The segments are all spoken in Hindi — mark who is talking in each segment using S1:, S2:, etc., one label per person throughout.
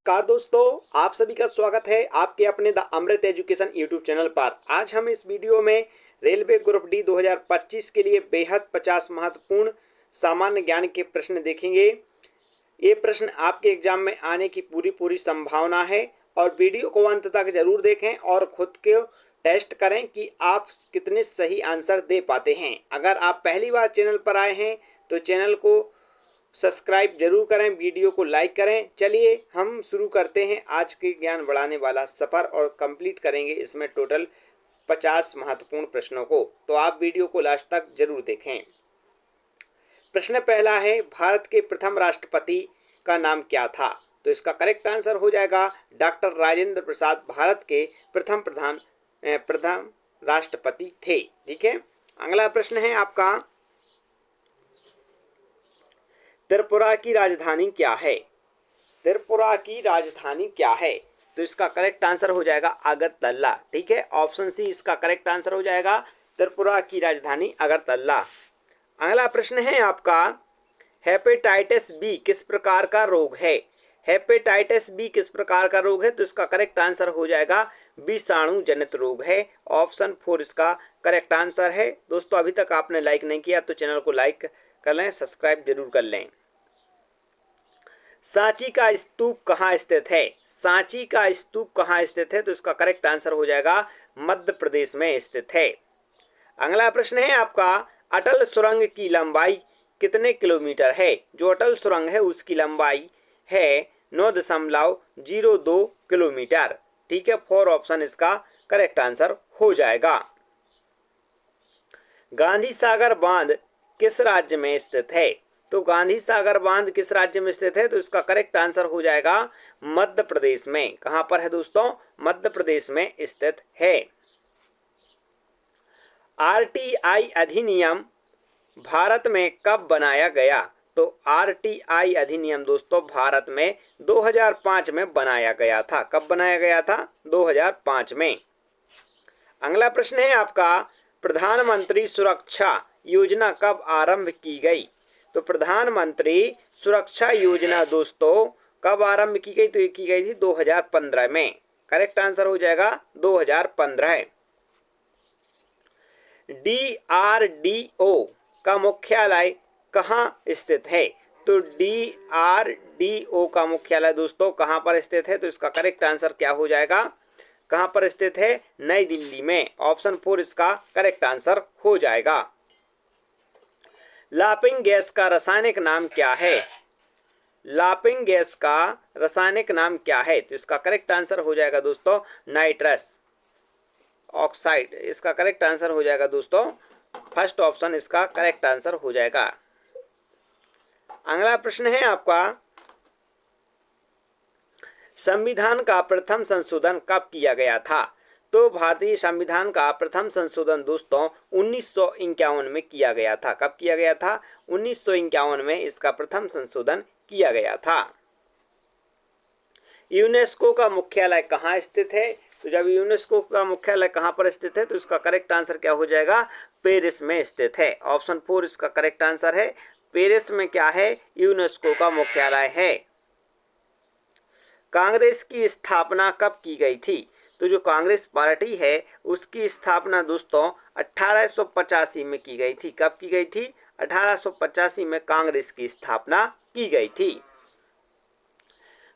S1: नमस्कार दोस्तों, आप सभी का स्वागत है आपके अपने the Amrit education YouTube channel पर। आज हम इस वीडियो में रेलवे ग्रुप डी 2025 के लिए बेहद 50 महत्वपूर्ण सामान्य ज्ञान के प्रश्न देखेंगे। ये प्रश्न आपके एग्जाम में आने की पूरी संभावना है और वीडियो को अंत तक जरूर देखें और खुद को टेस्ट करें कि आप कितने सही आंसर दे पाते हैं। अगर आप पहली बार चैनल पर आए हैं तो चैनल को सब्सक्राइब जरूर करें, वीडियो को लाइक करें। चलिए हम शुरू करते हैं आज के ज्ञान बढ़ाने वाला सफ़र और कंप्लीट करेंगे इसमें टोटल 50 महत्वपूर्ण प्रश्नों को। तो आप वीडियो को लास्ट तक जरूर देखें। प्रश्न पहला है, भारत के प्रथम राष्ट्रपति का नाम क्या था? तो इसका करेक्ट आंसर हो जाएगा डॉक्टर राजेंद्र प्रसाद भारत के प्रथम राष्ट्रपति थे। ठीक है, अगला प्रश्न है आपका, त्रिपुरा की राजधानी क्या है? त्रिपुरा की राजधानी क्या है? तो इसका करेक्ट आंसर हो जाएगा अगरतला। ठीक है, ऑप्शन सी इसका करेक्ट आंसर हो जाएगा, त्रिपुरा की राजधानी अगरतला। अगला प्रश्न है आपका, हेपेटाइटिस बी किस प्रकार का रोग है? हेपेटाइटिस बी किस प्रकार का रोग है? तो इसका करेक्ट आंसर हो जाएगा विषाणु जनित रोग है। ऑप्शन 4 इसका करेक्ट आंसर है। दोस्तों, अभी तक आपने लाइक नहीं किया तो चैनल को लाइक कर लें, सब्सक्राइब जरूर कर लें। सांची का स्तूप कहाँ स्थित है? सांची का स्तूप कहाँ स्थित है? तो इसका करेक्ट आंसर हो जाएगा मध्य प्रदेश में स्थित है। अगला प्रश्न है आपका, अटल सुरंग की लंबाई कितने किलोमीटर है? जो अटल सुरंग है उसकी लंबाई है 9.02 किलोमीटर। ठीक है, 4 ऑप्शन इसका करेक्ट आंसर हो जाएगा। गांधी सागर बांध किस राज्य में स्थित है? तो गांधी सागर बांध किस राज्य में स्थित है? तो इसका करेक्ट आंसर हो जाएगा मध्य प्रदेश में। कहां पर है दोस्तों? मध्य प्रदेश में स्थित है। आरटीआई अधिनियम भारत में कब बनाया गया? तो आरटीआई अधिनियम दोस्तों भारत में 2005 में बनाया गया था। कब बनाया गया था? 2005 में। अगला प्रश्न है आपका, प्रधानमंत्री सुरक्षा योजना कब आरंभ की गई? तो प्रधानमंत्री सुरक्षा योजना दोस्तों कब आरंभ की गई? तो ये की गई थी 2015 में। करेक्ट आंसर हो जाएगा 2015। डीआरडीओ का मुख्यालय कहाँ स्थित है? तो डीआरडीओ का मुख्यालय दोस्तों कहाँ पर स्थित है? तो इसका करेक्ट आंसर क्या हो जाएगा? कहाँ पर स्थित है? नई दिल्ली में। ऑप्शन 4 इसका करेक्ट आंसर हो जाएगा। लाफिंग गैस का रासायनिक नाम क्या है? लाफिंग गैस का रासायनिक नाम क्या है? तो इसका करेक्ट आंसर हो जाएगा दोस्तों नाइट्रस ऑक्साइड। इसका करेक्ट आंसर हो जाएगा दोस्तों फर्स्ट ऑप्शन इसका करेक्ट आंसर हो जाएगा। अगला प्रश्न है आपका, संविधान का प्रथम संशोधन कब किया गया था? तो भारतीय संविधान का प्रथम संशोधन दोस्तों 1951 में किया गया था। कब किया गया था? 1951 में इसका प्रथम संशोधन किया गया था। यूनेस्को का मुख्यालय कहाँ स्थित है? तो जब यूनेस्को का मुख्यालय कहाँ पर स्थित है तो इसका करेक्ट आंसर क्या हो जाएगा? पेरिस में स्थित है। ऑप्शन 4 इसका करेक्ट आंसर है। पेरिस में क्या है? यूनेस्को का मुख्यालय है। कांग्रेस की स्थापना कब की गई थी? तो जो कांग्रेस पार्टी है उसकी स्थापना दोस्तों 1885 में की गई थी। कब की गई थी? 1885 में कांग्रेस की स्थापना की गई थी।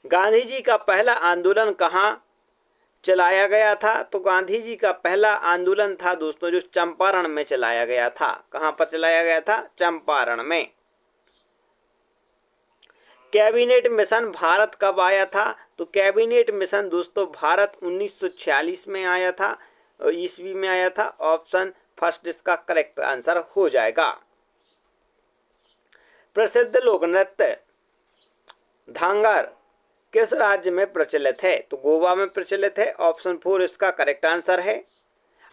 S1: गांधी जी का पहला आंदोलन कहाँ चलाया गया था? तो गांधी जी का पहला आंदोलन था दोस्तों जो चंपारण में चलाया गया था। कहाँ पर चलाया गया था? चंपारण में। कैबिनेट मिशन भारत कब आया था? तो कैबिनेट मिशन दोस्तों भारत 1946 में आया था, ईस्वी में आया था। ऑप्शन फर्स्ट इसका करेक्ट आंसर हो जाएगा। प्रसिद्ध लोक नृत्य धांगर किस राज्य में प्रचलित है? तो गोवा में प्रचलित है। ऑप्शन 4 इसका करेक्ट आंसर है।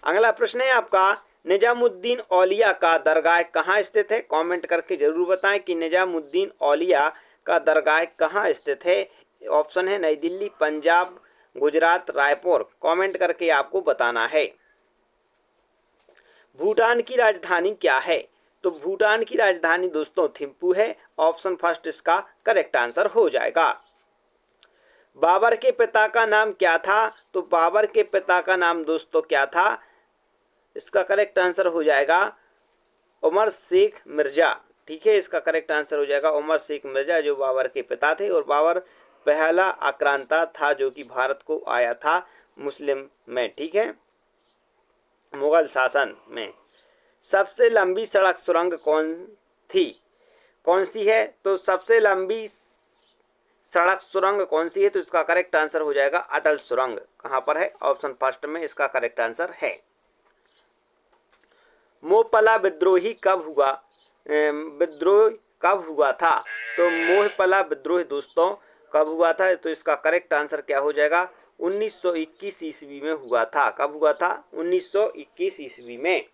S1: अगला प्रश्न है आपका, निजामुद्दीन औलिया का दरगाह कहाँ स्थित है? कमेंट करके जरूर बताएं कि निजामुद्दीन औलिया का दरगाह कहाँ स्थित है। ऑप्शन है नई दिल्ली, पंजाब, गुजरात, रायपुर। कमेंट करके आपको बताना है। भूटान की राजधानी क्या है? तो भूटान की राजधानी दोस्तों थिम्पू है। ऑप्शन फर्स्ट इसका करेक्ट आंसर हो जाएगा। बाबर के पिता का नाम क्या था? तो बाबर के पिता का नाम दोस्तों क्या था? इसका करेक्ट आंसर हो जाएगा उमर शेख मिर्जा। ठीक है, इसका करेक्ट आंसर हो जाएगा उमर शेख मिर्जा, जो बाबर के पिता थे। और बाबर पहला आक्रांता था जो कि भारत को आया था मुस्लिम में। ठीक है, मुगल शासन में। सबसे लंबी सड़क सुरंग कौन थी? कौन सी है? तो सबसे लंबी सड़क सुरंग कौन सी है? तो इसका करेक्ट आंसर हो जाएगा अटल सुरंग। कहां पर है? ऑप्शन फर्स्ट में इसका करेक्ट आंसर है। मोहपला विद्रोही कब हुआ? विद्रोह कब हुआ था? तो मोहपला विद्रोह दोस्तों कब हुआ था? तो इसका करेक्ट आंसर क्या हो जाएगा? 1921 ईस्वी में हुआ था। कब हुआ था? 1921 ईस्वी में।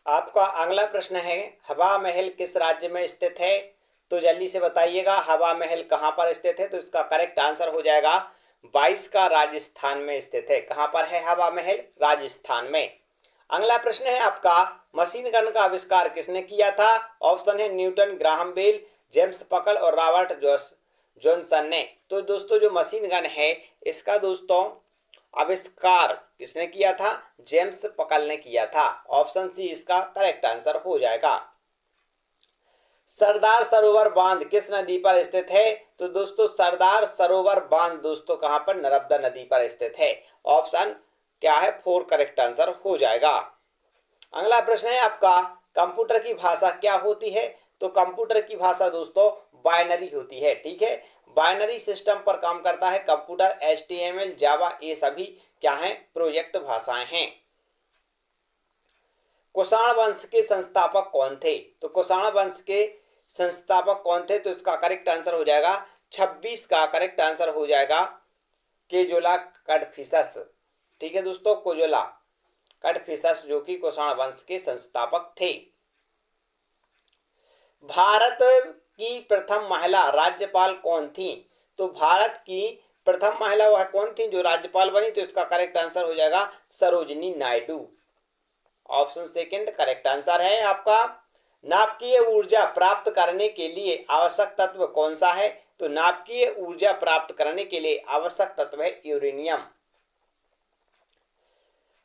S1: आपका अगला प्रश्न है, हवा महल किस राज्य में स्थित है? तो जल्दी से बताइएगा, हवा महल कहाँ पर स्थित है? तो इसका करेक्ट आंसर हो जाएगा 22 का राजस्थान में स्थित है। कहाँ पर है हवा महल? राजस्थान में। अगला प्रश्न है आपका, मशीन गन का आविष्कार किसने किया था? ऑप्शन है न्यूटन, ग्राहम बेल, जेम्स पकल और रॉबर्ट जॉनसन ने। तो दोस्तों जो मशीन गन है इसका दोस्तों आविष्कार किसने किया था? जेम्स पकल ने किया था। ऑप्शन सी इसका करेक्ट आंसर हो जाएगा। सरदार सरोवर बांध किस नदी पर स्थित है? तो दोस्तों सरदार सरोवर बांध दोस्तों कहां पर? नर्मदा नदी पर स्थित है। ऑप्शन क्या है? 4 करेक्ट आंसर हो जाएगा। अगला प्रश्न है आपका, कंप्यूटर की भाषा क्या होती है? तो कंप्यूटर की भाषा दोस्तों बाइनरी होती है। ठीक है, बाइनरी सिस्टम पर काम करता है कंप्यूटर। HTML, जावा ये सभी क्या हैं? प्रोजेक्ट भाषाएं हैं। कुषाण वंश के संस्थापक कौन थे? तो कुषाण वंश के संस्थापक कौन थे? तो इसका करेक्ट आंसर हो जाएगा 26 का करेक्ट आंसर हो जाएगा केजोला कड़फिसस। ठीक है दोस्तों, कोजोला कड़फिसस जो कि कुषाण वंश के संस्थापक थे। भारत की प्रथम महिला राज्यपाल कौन थी? तो भारत की प्रथम महिला वह कौन थी जो राज्यपाल बनी? तो इसका करेक्ट आंसर हो जाएगा Sarojini Naidu. Option second correct answer है आपका। नाभिकीय ऊर्जा प्राप्त करने के लिए आवश्यक तत्व कौन सा है? तो नाभिकीय ऊर्जा प्राप्त करने के लिए आवश्यक तत्व है यूरेनियम।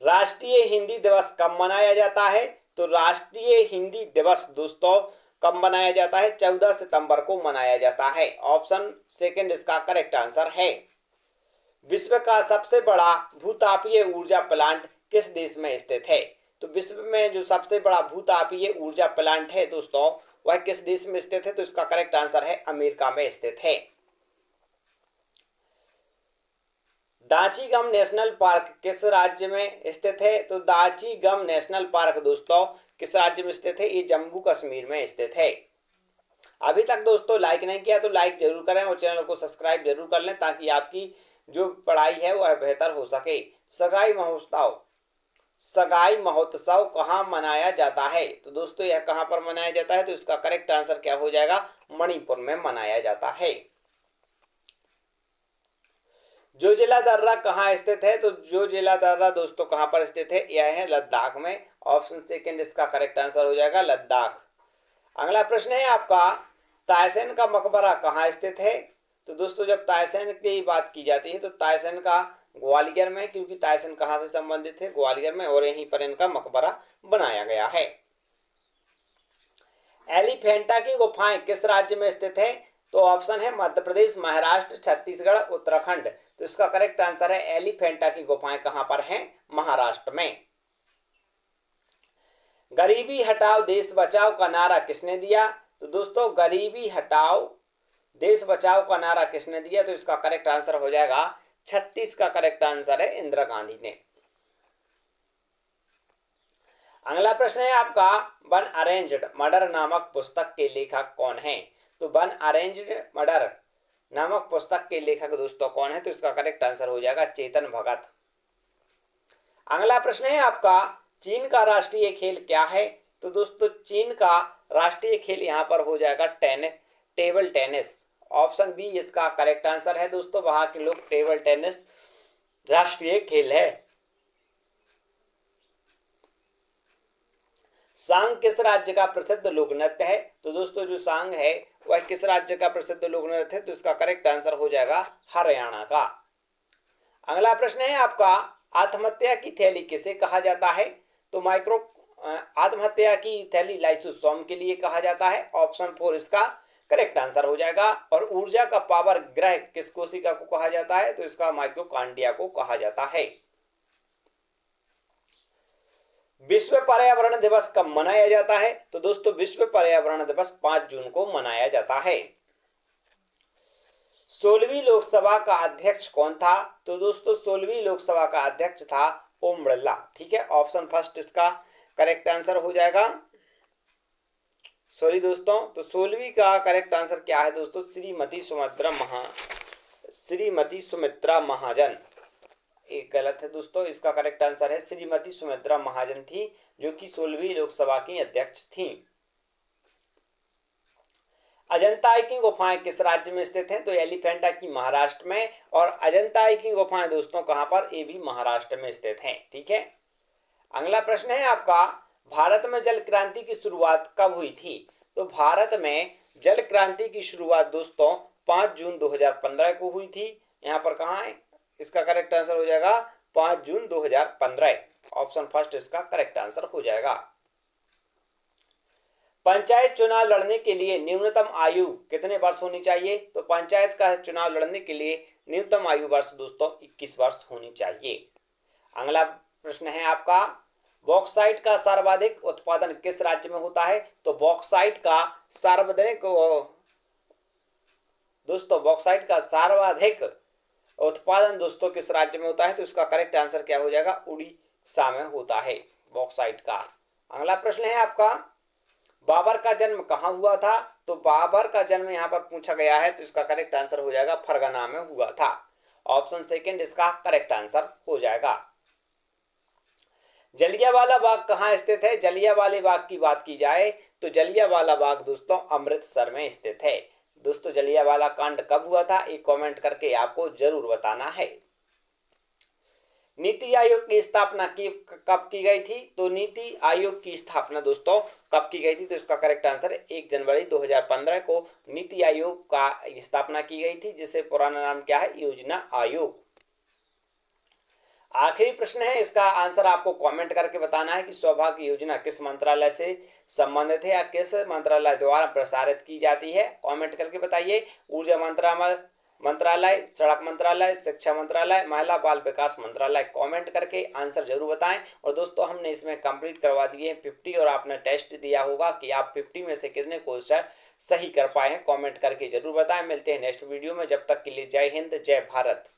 S1: राष्ट्रीय हिंदी दिवस कब मनाया जाता है? तो राष्ट्रीय हिंदी दिवस दोस्तों कब मनाया जाता है? 14 सितंबर को मनाया जाता है। ऑप्शन सेकंड इसका करेक्ट आंसर है। विश्व का सबसे बड़ा भूतापीय ऊर्जा प्लांट किस देश में स्थित है? तो विश्व में जो सबसे बड़ा भूतापीय ऊर्जा प्लांट है दोस्तों वह किस देश में स्थित है? तो इसका करेक्ट आंसर है अमेरिका में स्थित है। दाची गम नेशनल पार्क किस राज्य में स्थित है? तो दाची गम नेशनल पार्क दोस्तों किस राज्य में स्थित है? ये जम्मू कश्मीर में स्थित है। अभी तक दोस्तों लाइक नहीं किया तो लाइक जरूर करें और चैनल को सब्सक्राइब जरूर कर लें ताकि आपकी जो पढ़ाई है वह बेहतर हो सके। सगाई महोत्सव कहाँ मनाया जाता है? तो दोस्तों यह कहाँ पर मनाया जाता है? तो इसका करेक्ट आंसर क्या हो जाएगा? मणिपुर में मनाया जाता है। जोजिला दर्रा कहाँ स्थित है? तो जोजिला दर्रा दोस्तों कहाँ पर स्थित है? यह है लद्दाख में। ऑप्शन सेकंड इसका करेक्ट आंसर हो जाएगा लद्दाख। अगला प्रश्न है आपका, तायसेन का मकबरा कहाँ स्थित है? तो दोस्तों जब तायसेन की बात की जाती है तो तायसेन का ग्वालियर में, क्योंकि तायसेन कहाँ से संबंधित है? ग्वालियर में, और यहीं पर इनका मकबरा बनाया गया है। एलिफेंटा की गुफाएं किस राज्य में स्थित है? तो ऑप्शन है मध्य प्रदेश, महाराष्ट्र, छत्तीसगढ़, उत्तराखंड। तो इसका करेक्ट आंसर है एलिफेंटा की गुफाएं कहां पर हैं? महाराष्ट्र में। गरीबी हटाओ देश बचाओ का नारा किसने दिया? तो दोस्तों गरीबी हटाओ देश बचाओ का नारा किसने दिया? तो इसका करेक्ट आंसर हो जाएगा 36 का करेक्ट आंसर है इंदिरा गांधी ने। अगला प्रश्न है आपका, वन अरेंज्ड मर्डर नामक पुस्तक के लेखक कौन है? तो वन अरेंज्ड मर्डर नामक पुस्तक के लेखक दोस्तों कौन है? तो इसका करेक्ट आंसर हो जाएगा चेतन भगत। अगला प्रश्न है आपका, चीन का राष्ट्रीय खेल क्या है? तो दोस्तों चीन का राष्ट्रीय खेल यहाँ पर हो जाएगा टेबल टेनिस। ऑप्शन बी इसका करेक्ट आंसर है दोस्तों, वहां के लोग टेबल टेनिस राष्ट्रीय खेल है। सांग किस राज्य का प्रसिद्ध लोक नृत्य है? तो दोस्तों जो सांग है वह किस राज्य का प्रसिद्ध लोक नृत्य है? तो इसका करेक्ट आंसर हो जाएगा हरियाणा का। अगला प्रश्न है आपका, आत्महत्या की थैली किसे कहा जाता है? तो आत्महत्या की थैली लाइसोसोम के लिए कहा जाता है। ऑप्शन 4 इसका करेक्ट आंसर हो जाएगा। और ऊर्जा का पावर ग्रह किस कोशिका को कहा जाता है? तो इसका माइटोकॉन्ड्रिया को कहा जाता है। विश्व पर्यावरण दिवस कब मनाया जाता है? तो दोस्तों विश्व पर्यावरण दिवस 5 जून को मनाया जाता है। 16वीं लोकसभा का अध्यक्ष कौन था? तो दोस्तों 16वीं लोकसभा का अध्यक्ष था ओम बिरला। ठीक है, ऑप्शन फर्स्ट इसका करेक्ट आंसर हो जाएगा। सॉरी दोस्तों, तो 16वीं का करेक्ट आंसर क्या है दोस्तों? श्रीमती सुमित्रा महाजन। एक गलत है दोस्तों, इसका करेक्ट आंसर है श्रीमती सुमित्रा महाजन थी, जो कि 16वीं लोकसभा की अध्यक्ष थी। अजंता की गुफाएं किस राज्य में स्थित हैं? तो एलिफेंटा की महाराष्ट्र में। और अजंता की गुफाएं दोस्तों कहां पर? ये भी महाराष्ट्र में स्थित हैं। ठीक है, अगला प्रश्न है आपका, भारत में जल क्रांति की शुरुआत कब हुई थी? तो भारत में जल क्रांति की शुरुआत दोस्तों 5 जून 2015 को हुई थी। यहां पर कहां है? इसका करेक्ट आंसर हो जाएगा 5 जून 2015। ऑप्शन फर्स्ट इसका करेक्ट आंसर हो जाएगा। पंचायत चुनाव लड़ने के लिए न्यूनतम आयु कितने वर्ष होनी चाहिए? तो पंचायत का चुनाव लड़ने के लिए न्यूनतम आयु वर्ष दोस्तों 21 वर्ष होनी चाहिए। अगला प्रश्न है आपका, बॉक्साइट का सर्वाधिक उत्पादन किस राज्य में होता है? तो बॉक्साइट का सर्वाधिक उत्पादन दोस्तों किस राज्य में होता है? तो इसका करेक्ट आंसर क्या हो जाएगा? उड़ीसा में होता है बॉक्साइट का। अगला प्रश्न है आपका, बाबर का जन्म कहाँ हुआ था? तो बाबर का जन्म यहाँ पर पूछा गया है, तो इसका करेक्ट आंसर हो जाएगा फरगना में हुआ था। ऑप्शन सेकंड इसका करेक्ट आंसर हो जाएगा। जलियांवाला बाग कहाँ स्थित है? जलियांवाले बाग की बात की जाए तो जलियांवाला बाग दोस्तों अमृतसर में स्थित है। दोस्तों जलियांवाला कांड कब हुआ था? एक कमेंट करके आपको जरूर बताना है। नीति आयोग की स्थापना कब की गई थी? तो नीति आयोग की स्थापना दोस्तों कब की गई थी? तो इसका करेक्ट आंसर है 1 जनवरी 2015 को नीति आयोग का स्थापना की गई थी, जिसे पुराना नाम क्या है? योजना आयोग। आखिरी प्रश्न है, इसका आंसर आपको कमेंट करके बताना है कि सौभाग्य योजना किस मंत्रालय से संबंधित है या किस मंत्रालय द्वारा प्रसारित की जाती है? कमेंट करके बताइए। ऊर्जा मंत्रालय, सड़क मंत्रालय, शिक्षा मंत्रालय, महिला बाल विकास मंत्रालय। कमेंट करके आंसर जरूर बताएं। और दोस्तों हमने इसमें कंप्लीट करवा दिए 50 और आपने टेस्ट दिया होगा कि आप 50 में से कितने क्वेश्चन सही कर पाए हैं। कमेंट करके जरूर बताएं। मिलते हैं नेक्स्ट वीडियो में, जब तक के लिए जय हिंद, जय भारत।